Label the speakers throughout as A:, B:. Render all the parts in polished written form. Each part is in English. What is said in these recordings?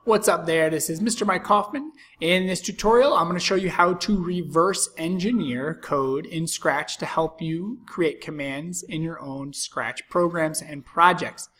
A: What's up there? This is Mr. Mike Kaufman. In this tutorial, I'm going to show you how to reverse engineer code in Scratch to help you create commands in your own Scratch programs and projects.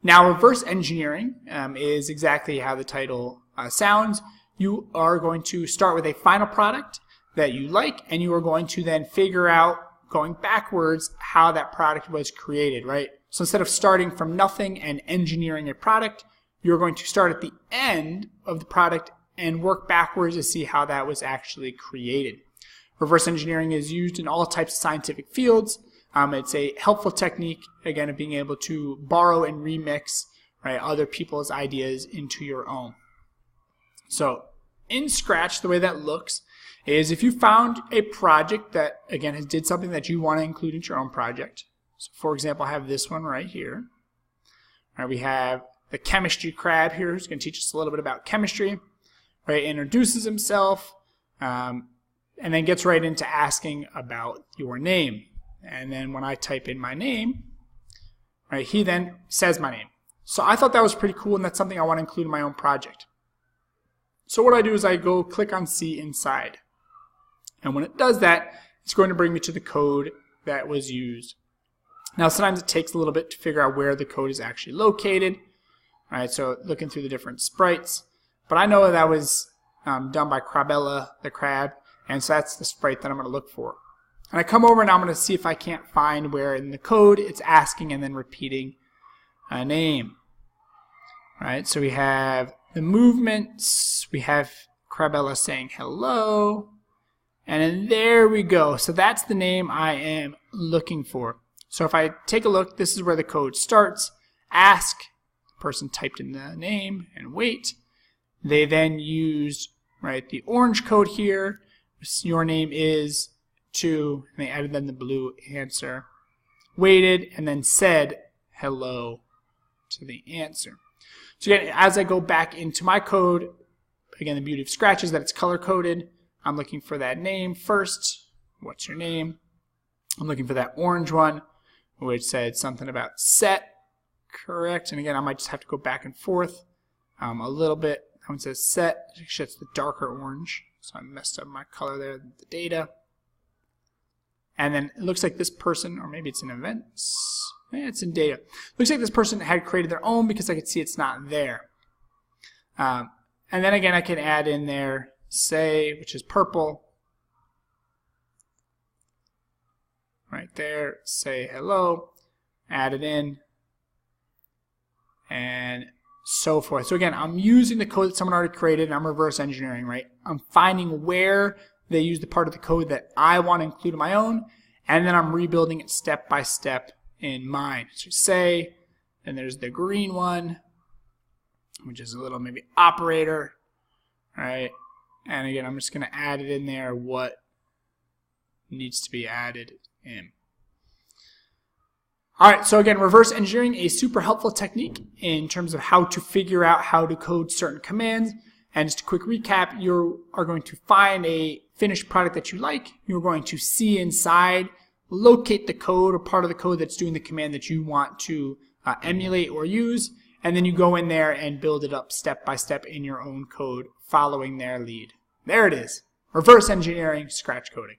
A: Now, reverse engineering is exactly how the title sounds. You are going to start with a final product that you like, and you are going to then figure out, going backwards, how that product was created, right? So instead of starting from nothing and engineering a product, you're going to start at the end of the product and work backwards to see how that was actually created. Reverse engineering is used in all types of scientific fields. It's a helpful technique, again, of being able to borrow and remix, right, other people's ideas into your own. So in Scratch, the way that looks is if you found a project that, again, did something that you want to include in your own project. So for example, I have this one right here. All right, we have the chemistry crab here, who's going to teach us a little bit about chemistry. Right, introduces himself, and then gets right into asking about your name. And then when I type in my name, right, he then says my name. So I thought that was pretty cool, and that's something I want to include in my own project. So what I do is I go click on See Inside. And when it does that, it's going to bring me to the code that was used. Now sometimes it takes a little bit to figure out where the code is actually located. All right, so looking through the different sprites. But I know that was done by Crabella the crab, and so that's the sprite that I'm going to look for. And I come over and I'm going to see if I can't find where in the code it's asking and then repeating a name. All right, so we have the movements, we have Crabella saying hello, and then there we go. So that's the name I am looking for. So if I take a look, this is where the code starts. Ask, the person typed in the name, and wait. They then used, right, the orange code here. Your name is to, and they added then the blue answer. Waited, and then said hello to the answer. So again, as I go back into my code, again, the beauty of Scratch is that it's color-coded. I'm looking for that name first. What's your name? I'm looking for that orange one, which said something about set. Correct. And again, I might just have to go back and forth a little bit. That one says set. Actually, it's the darker orange. So I messed up my color there, the data. And then it looks like this person, or maybe it's in events. Yeah, it's in data. Looks like this person had created their own because I could see it's not there. And then again, I can add in there say, which is purple. Right there, say hello. Add it in. And so forth. So again, I'm using the code that someone already created, and I'm reverse engineering, right? I'm finding where they use the part of the code that I want to include in my own, and then I'm rebuilding it step by step in mine. So say, and there's the green one, which is a little maybe operator, right? And again, I'm just going to add it in there what needs to be added in. Alright, so again, reverse engineering, a super helpful technique in terms of how to figure out how to code certain commands. And just a quick recap, you are going to find a finished product that you like. You're going to see inside, locate the code or part of the code that's doing the command that you want to emulate or use. And then you go in there and build it up step by step in your own code following their lead. There it is. Reverse engineering, Scratch coding.